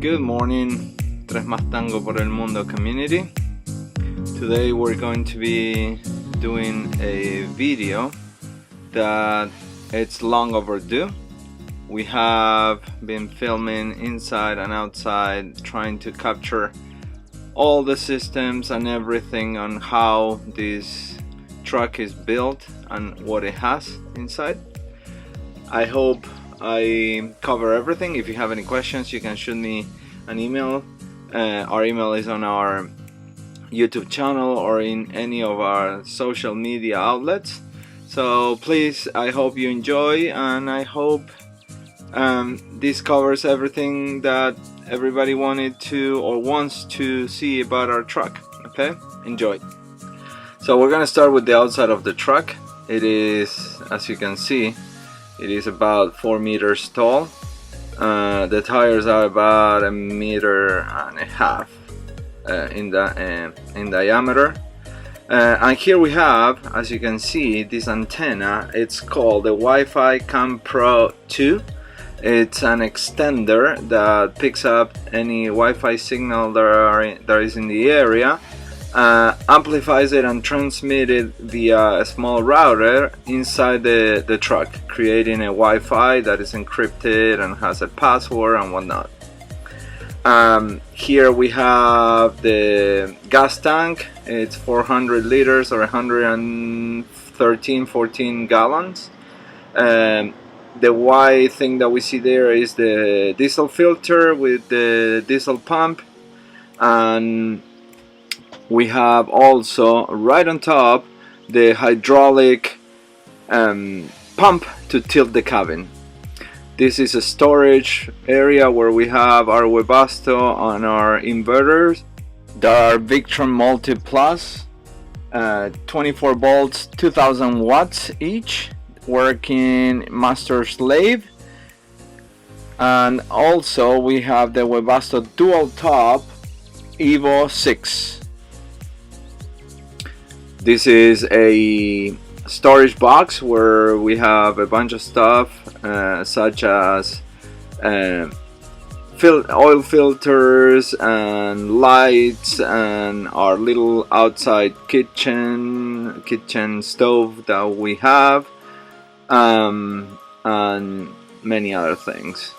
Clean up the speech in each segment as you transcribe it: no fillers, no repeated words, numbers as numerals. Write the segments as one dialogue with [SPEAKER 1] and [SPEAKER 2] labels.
[SPEAKER 1] Good morning, Tres Más Tango por el Mundo community. Today we're going to be doing a video that it's long overdue. We have been filming inside and outside, trying to capture all the systems and everything on how this truck is built and what it has inside. I hope I cover everything. If you have any questions, you can shoot me an email. Our email is on our YouTube channel or in any of our social media outlets. So please, I hope you enjoy, and I hope this covers everything that everybody wanted to or wants to see about our truck. Okay, enjoy. So we're gonna start with the outside of the truck. It is, as you can see, it is about 4 meters tall. The tires are about 1.5 meters in diameter. And here we have, as you can see, this antenna. It's called the Wi-Fi Cam Pro 2. It's an extender that picks up any Wi-Fi signal that is in the area, amplifies it and transmits it via a small router inside the truck, creating a Wi-Fi that is encrypted and has a password and whatnot. Here we have the gas tank. It's 400 liters or 114 gallons. The white thing that we see there is the diesel filter with the diesel pump, and we have also right on top the hydraulic pump to tilt the cabin. This is a storage area where we have our Webasto and our inverters that are Victron Multi Plus, 24 volts, 2000 watts each, working master slave. And also we have the Webasto dual top Evo 6. This is a storage box where we have a bunch of stuff such as oil filters and lights and our little outside kitchen stove that we have, and many other things.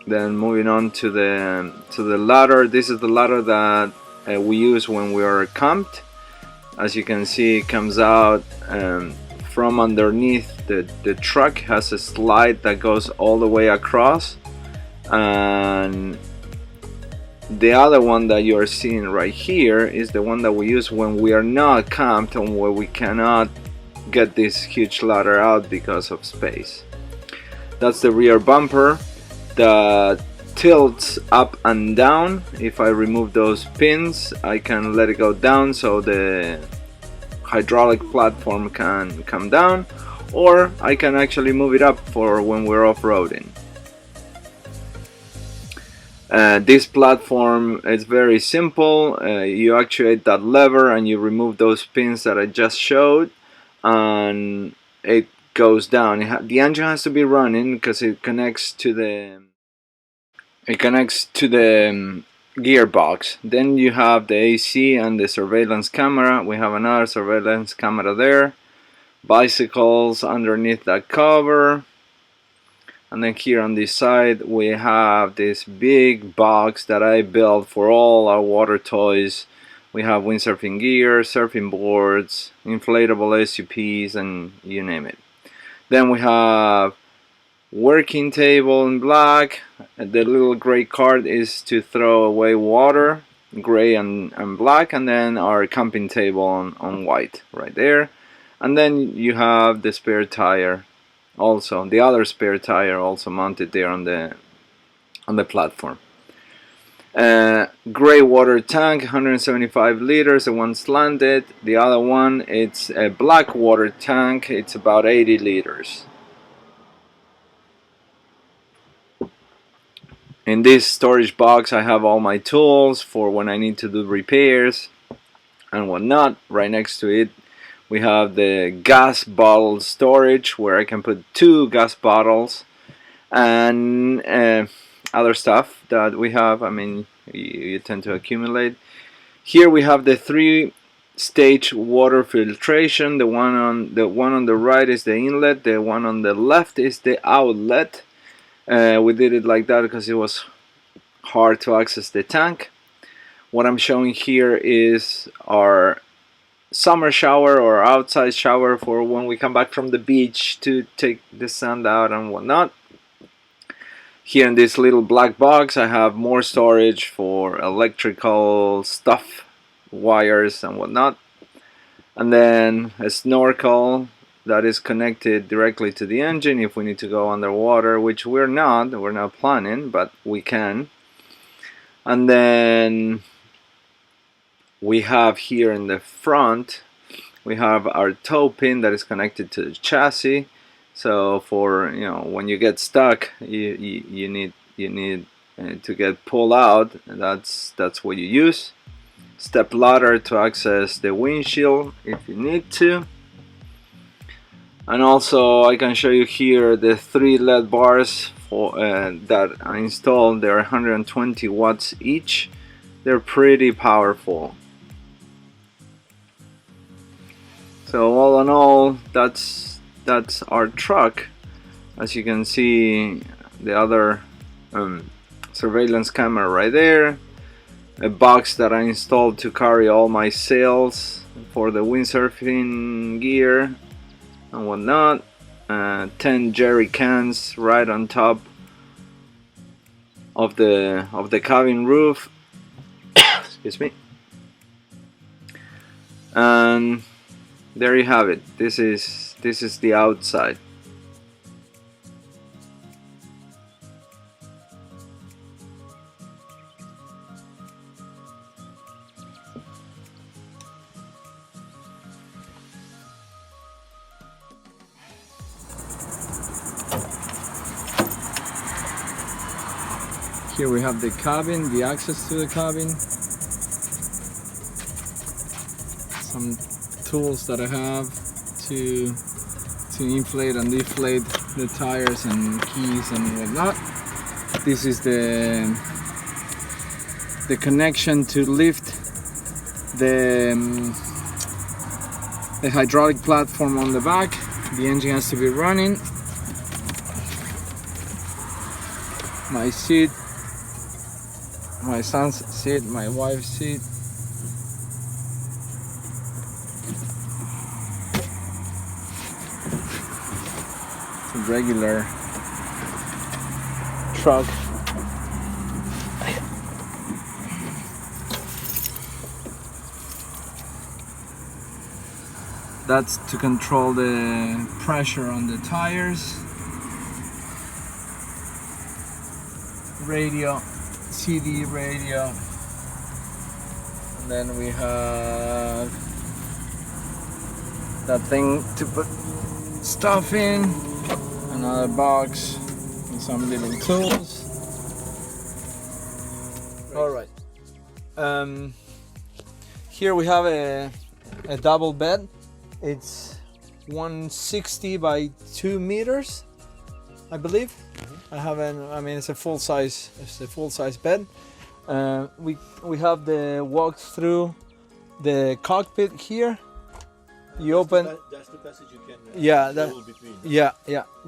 [SPEAKER 1] Then moving on to the ladder. This is the ladder that we use when we are camped. As you can see, it comes out from underneath the truck. Has a slide that goes all the way across, and the other one that you are seeing right here is the one that we use when we are not camped and where we cannot get this huge ladder out because of space. That's the rear bumper that tilts up and down. If I remove those pins, I can let it go down so the hydraulic platform can come down, or I can actually move it up for when we're off-roading. This platform is very simple. You actuate that lever and you remove those pins that I just showed, and it goes down. The engine has to be running because it connects to the gearbox. Then you have the AC and the surveillance camera. We have another surveillance camera there. Bicycles underneath that cover. And then here on this side we have this big box that I built for all our water toys. We have windsurfing gear, surfing boards, inflatable SUPs, and you name it. Then we have working table in black. The little gray cart is to throw away water, gray and black, and then our camping table on white right there. And then you have the spare tire, also the other spare tire also mounted there on the platform. Gray water tank, 175 liters, the one slanted. The other one, it's a black water tank, it's about 80 liters. In this storage box I have all my tools for when I need to do repairs and whatnot. Right next to it we have the gas bottle storage where I can put 2 gas bottles, and other stuff that we have. I mean, you tend to accumulate. Here we have the 3-stage water filtration. The one on the right is the inlet. The one on the left is the outlet. We did it like that because it was hard to access the tank. What I'm showing here is our summer shower or outside shower for when we come back from the beach to take the sand out and whatnot. Here in this little black box I have more storage for electrical stuff, wires and whatnot, and then a snorkel that is connected directly to the engine if we need to go underwater, which we're not planning, but we can. And then we have here in the front, we have our tow pin that is connected to the chassis. So for, you know, when you get stuck, you need to get pulled out. That's what you use. Step ladder to access the windshield if you need to. And also I can show you here the 3 LED bars for that I installed. They're 120 watts each. They're pretty powerful. So all in all, that's our truck. As you can see, the other surveillance camera right there, a box that I installed to carry all my sails for the windsurfing gear and whatnot, 10 jerry cans right on top of the cabin roof. Excuse me. And there you have it. This is the outside. Here we have the cabin, the access to the cabin. Some tools that I have to inflate and deflate the tires and keys and whatnot. This is the connection to lift the hydraulic platform on the back. The engine has to be running. My seat, my son's seat, my wife's seat. It's a regular truck. That's to control the pressure on the tires. Radio, CD radio, and then we have that thing to put stuff in, another box and some little tools. All right, here we have a double bed. It's 160 by 2 meters, I believe. I mean, it's a full size bed. We have the walk through the cockpit here. You open.
[SPEAKER 2] That's the passage you can.
[SPEAKER 1] Yeah,
[SPEAKER 2] between.
[SPEAKER 1] yeah.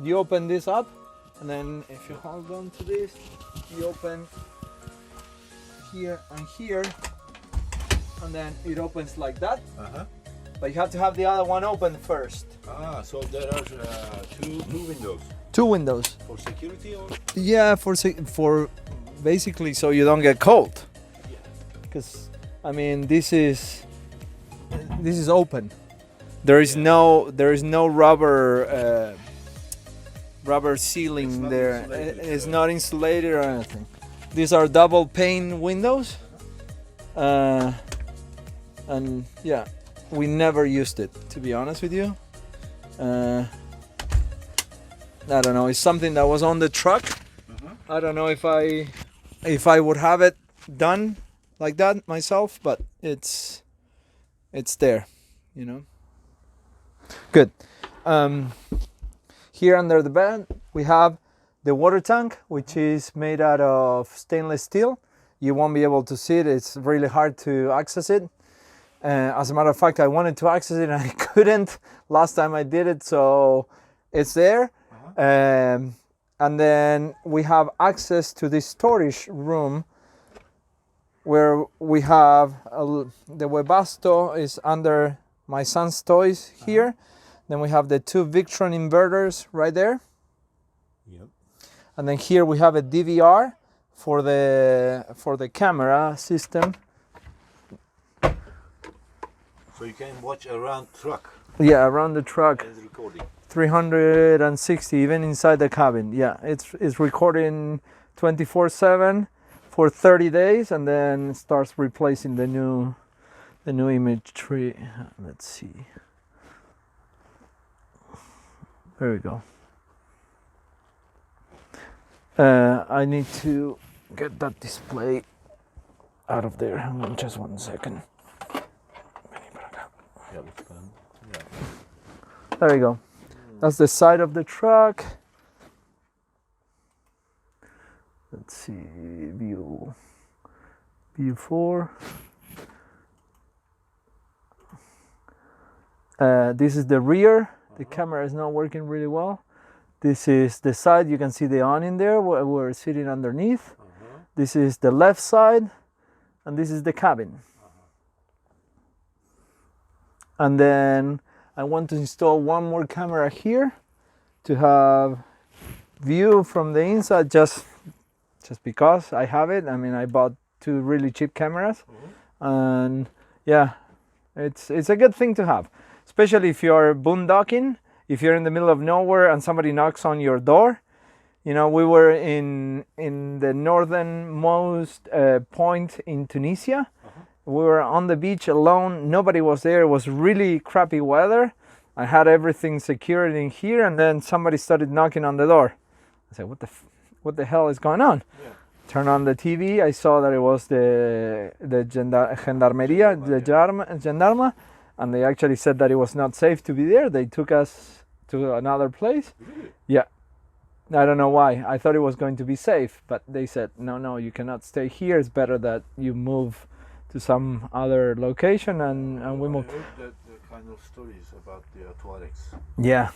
[SPEAKER 1] You open this up, and then if you hold on to this, you open here and here, and then it opens like that. But you have to have the other one open first.
[SPEAKER 2] So there are two windows.
[SPEAKER 1] 2 windows.
[SPEAKER 2] For security or?
[SPEAKER 1] Yeah, for basically so you don't get cold.
[SPEAKER 2] Yeah.
[SPEAKER 1] Because I mean this is open. There is no rubber ceiling there. It's not insulated or anything. These are double pane windows. And yeah, we never used it, to be honest with you. I don't know, it's something that was on the truck. I don't know if I would have it done like that myself, but it's there, you know. Good. Here under the bed we have the water tank, which is made out of stainless steel. You won't be able to see it. It's really hard to access it. As a matter of fact, I wanted to access it and I couldn't last time I did it, so it's there. And then we have access to this storage room where we have the Webasto is under my son's toys here. Then we have the two Victron inverters right there.
[SPEAKER 2] Yep.
[SPEAKER 1] And then here we have a DVR for the camera system.
[SPEAKER 2] So you can watch around truck.
[SPEAKER 1] Yeah, around the truck.
[SPEAKER 2] And recording.
[SPEAKER 1] 360, even inside the cabin. Yeah, it's recording 24/7 for 30 days, and then starts replacing the new imagery. Let's see. There we go. I need to get that display out of there. Hang on just 1 second.
[SPEAKER 2] Yeah, it's fun. Yeah.
[SPEAKER 1] There we go. That's the side of the truck. Let's see, view 4. This is the rear. The camera is not working really well. This is the side. You can see the awning there where we're sitting underneath. This is the left side, and this is the cabin. And then I want to install one more camera here to have view from the inside, just because I have it. I mean, I bought 2 really cheap cameras, and yeah, it's a good thing to have, especially if you're boondocking, if you're in the middle of nowhere and somebody knocks on your door. You know, we were in the northernmost point in Tunisia. We were on the beach alone. Nobody was there. It was really crappy weather. I had everything secured in here, and then somebody started knocking on the door. I said, "What the hell is going on?" Yeah. Turn on the TV. I saw that it was the gendarmeria, the gendarme, and they actually said that it was not safe to be there. They took us to another place. Really? Yeah. I don't know why. I thought it was going to be safe, but they said, no, you cannot stay here. It's better that you move to some other location, and we moved.
[SPEAKER 2] I heard the kind of stories about the Tuaregs.
[SPEAKER 1] Yeah.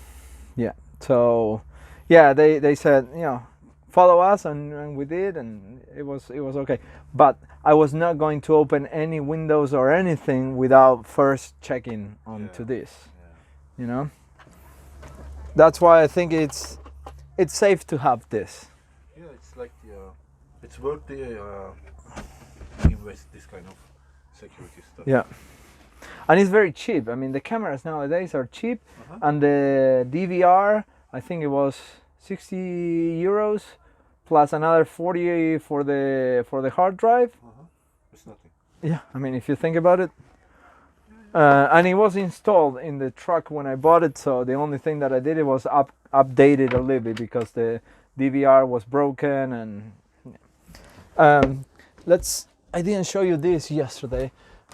[SPEAKER 1] So, yeah, they said, follow us, and we did, and it was okay. But I was not going to open any windows or anything without first checking onto this. Yeah. That's why I think it's safe to have this.
[SPEAKER 2] Yeah, it's like it's worth the invest this kind of security stuff.
[SPEAKER 1] Yeah, and it's very cheap. I mean, the cameras nowadays are cheap, and the DVR, I think it was 60 euros plus another 40 for the hard drive.
[SPEAKER 2] It's nothing.
[SPEAKER 1] Yeah, I mean, if you think about it. And it was installed in the truck when I bought it, so the only thing that I did was update it a little bit because the DVR was broken. And I didn't show you this yesterday.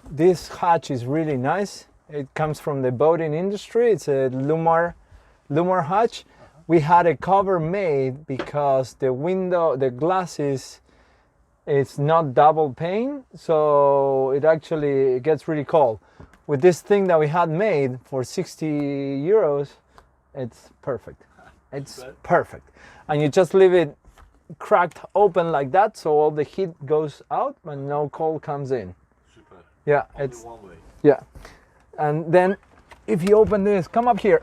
[SPEAKER 1] This hatch is really nice. It comes from the boating industry. It's a Lumar hatch. We had a cover made because the glass it's not double pane, so it gets really cold. With this thing that we had made for 60 euros, it's perfect. It's perfect. And you just leave it cracked open like that, so all the heat goes out and no cold comes in.
[SPEAKER 2] Super.
[SPEAKER 1] Yeah,
[SPEAKER 2] Only one way.
[SPEAKER 1] Yeah. And then if you open this, come up here.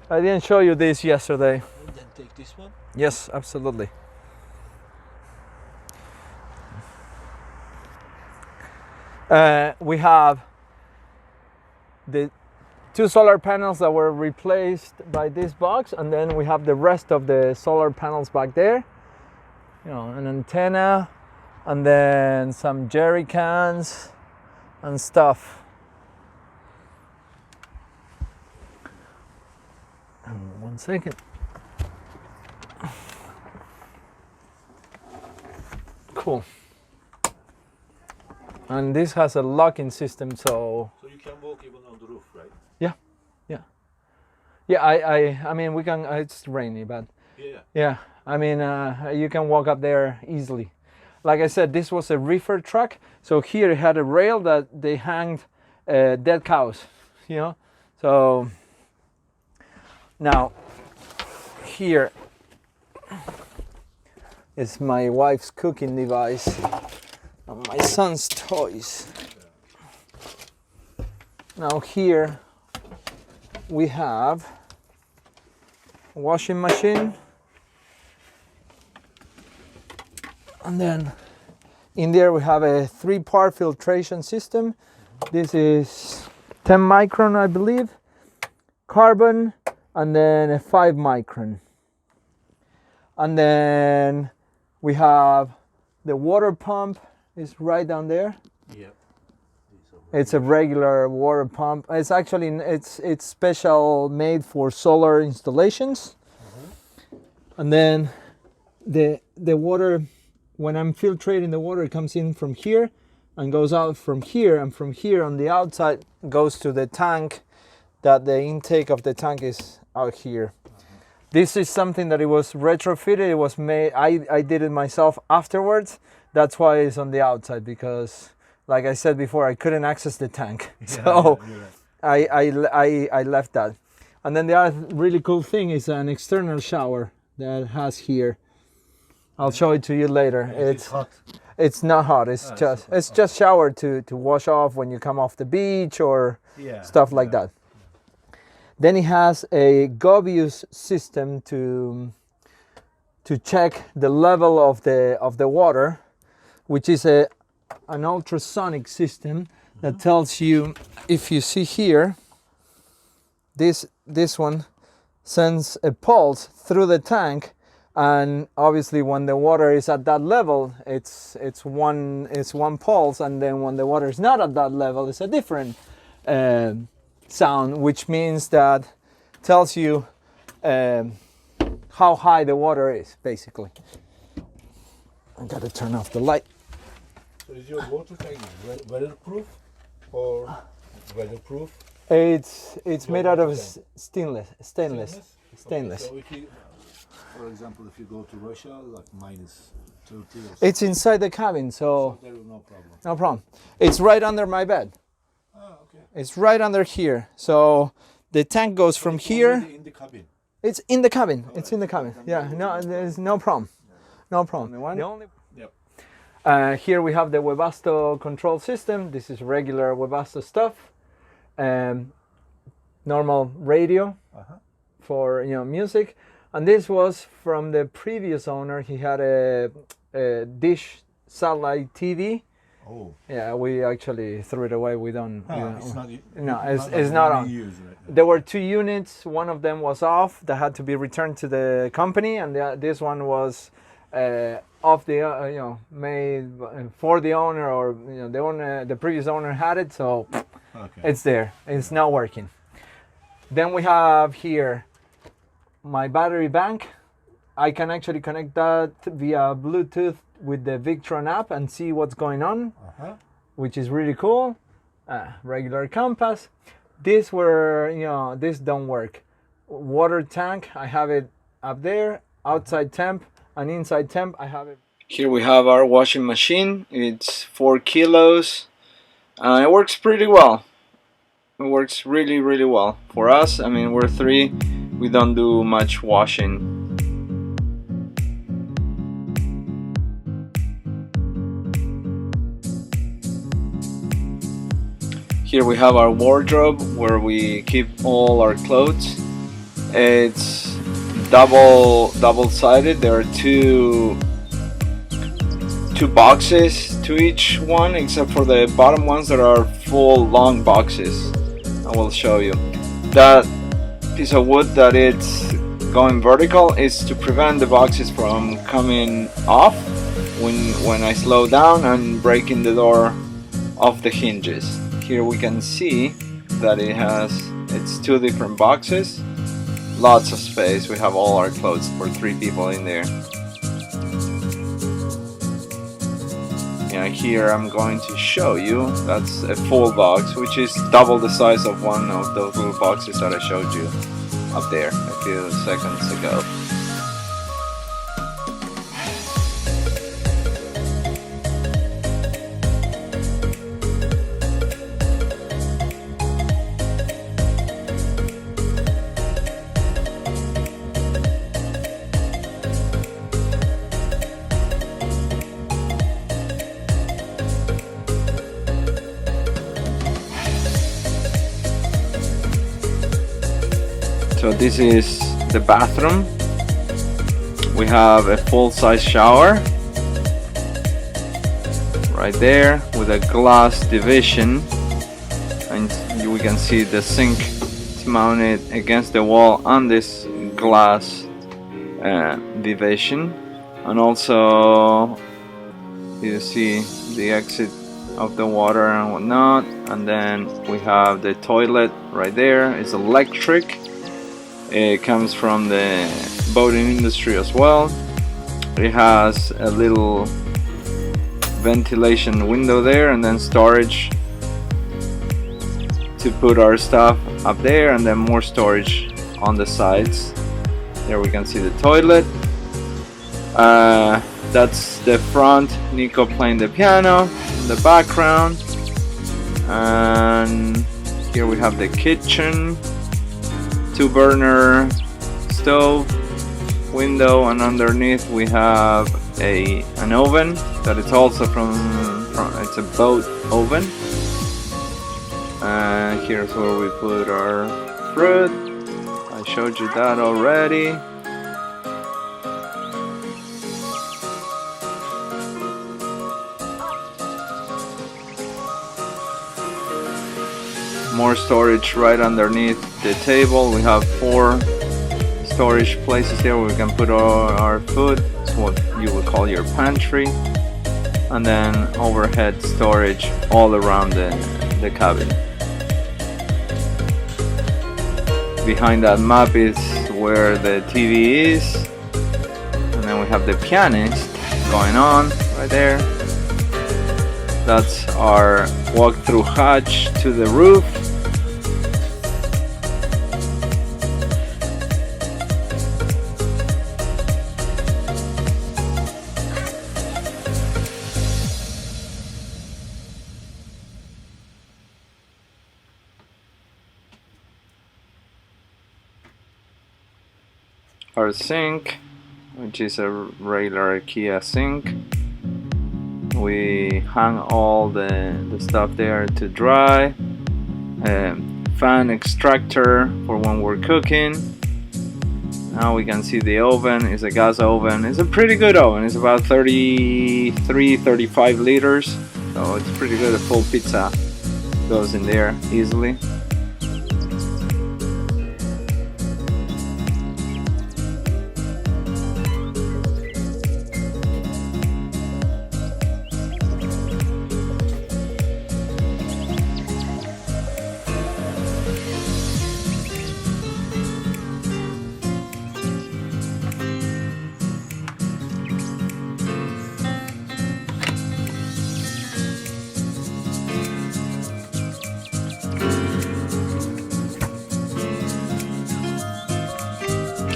[SPEAKER 1] I didn't show you this yesterday.
[SPEAKER 2] And then take this one?
[SPEAKER 1] Yes, absolutely. We have the 2 solar panels that were replaced by this box, and then we have the rest of the solar panels back there. An antenna, and then some jerry cans and stuff. 1 second. Cool. And this has a locking system, so
[SPEAKER 2] you can walk even on the roof, right?
[SPEAKER 1] Yeah. I mean, we can. It's rainy, but
[SPEAKER 2] Yeah.
[SPEAKER 1] Yeah, I mean, you can walk up there easily. Like I said, this was a reefer truck, so here it had a rail that they hanged dead cows, you know. So now here is my wife's cooking device and my son's toys. Now here we have a washing machine, and then in there we have a 3-part filtration system. This is 10 micron, I believe, carbon, and then a 5 micron. And then we have the water pump is right down there.
[SPEAKER 2] Yeah.
[SPEAKER 1] It's a regular water pump. It's actually it's special made for solar installations. And then the water, when I'm filtrating the water, it comes in from here and goes out from here, and from here on the outside goes to the tank, that the intake of the tank is out here. This is something that it was retrofitted. It was made, I did it myself afterwards. That's why it's on the outside, because like I said before, I couldn't access the tank. So I left that. And then the other really cool thing is an external shower that it has here. I'll show it to you later.
[SPEAKER 2] It's hot.
[SPEAKER 1] It's not hot. It's just shower to wash off when you come off the beach or stuff like that. Then it has a Gobius system to check the level of the water, which is an ultrasonic system that tells you, if you see here, this one sends a pulse through the tank, and obviously when the water is at that level, it's one pulse, and then when the water is not at that level, it's a different sound, which means that tells you how high the water is, basically. I gotta turn off the light.
[SPEAKER 2] So is your water tank weatherproof or weatherproof?
[SPEAKER 1] It's made out of stainless.
[SPEAKER 2] Okay, so if you, for example, if you go to Russia, like -30 or
[SPEAKER 1] it's inside the cabin,
[SPEAKER 2] so there is no problem.
[SPEAKER 1] no problem. It's right under my bed.
[SPEAKER 2] Ah, okay.
[SPEAKER 1] It's right under here. So the tank goes from here.
[SPEAKER 2] In the cabin.
[SPEAKER 1] It's in the cabin. It's in the cabin. Yeah, no, there's no problem. No problem. The only here we have the Webasto control system. This is regular Webasto stuff. Normal radio for music, and this was from the previous owner. He had a dish satellite TV.
[SPEAKER 2] Oh.
[SPEAKER 1] Yeah, we actually threw it away. We don't.
[SPEAKER 2] It's not
[SPEAKER 1] on.
[SPEAKER 2] Use right.
[SPEAKER 1] There were 2 units. One of them was off. That had to be returned to the company, and this one was off the made for the owner, or the previous owner had it, so it's there. It's not working. Then we have here my battery bank. I can actually connect that via Bluetooth with the Victron app and see what's going on, which is really cool. Regular compass. This don't work. Water tank, I have it up there. Outside temp and inside temp, I have it. Here we have our washing machine. It's 4 kilos. It works pretty well. It works really, really well. For us, I mean, we're 3. We don't do much washing. Here we have our wardrobe where we keep all our clothes. It's double-sided. There are two boxes to each one, except for the bottom ones that are full long boxes. I will show you. That piece of wood that it's going vertical is to prevent the boxes from coming off when I slow down and breaking the door off the hinges. Here we can see that it's 2 different boxes. Lots of space. We have all our clothes for 3 people in there. Here I'm going to show you, that's a full box, which is double the size of one of those little boxes that I showed you up there a few seconds ago. So this is the bathroom. We have a full-size shower right there with a glass division, and we can see the sink is mounted against the wall on this glass division, and also you see the exit of the water and whatnot. And then we have the toilet right there. It's electric. It comes from the boating industry as well. It has a little ventilation window there, and then storage to put our stuff up there, and then more storage on the sides. There we can see the toilet. That's the front, Nico playing the piano in the background. And here we have the kitchen, 2-burner stove, window, and underneath we have an oven that is also from it's a boat oven. And here's where we put our fruit. I showed you that already. More storage right underneath the table. We have 4 storage places here where we can put our food. It's what you would call your pantry. And then overhead storage all around the cabin. Behind that map is where the TV is. And then we have the pianist going on right there. That's our walk-through hatch to the roof. Our sink, which is a regular IKEA sink. We hang all the stuff there to dry. Fan extractor for when we're cooking. Now we can see the oven is a gas oven. It's a pretty good oven. It's about 35 liters. So it's pretty good. A full pizza goes in there easily.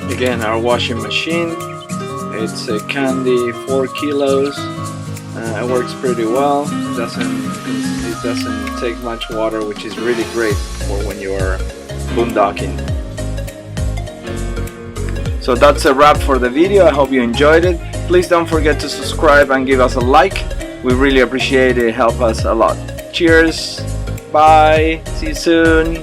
[SPEAKER 1] Again, our washing machine, it's a Candy 4 kilos. It works pretty well. It doesn't take much water, which is really great for when you are boondocking. So that's a wrap for the video. I hope you enjoyed it. Please don't forget to subscribe and give us a like. We really appreciate it. Help us a lot. Cheers. Bye. See you soon.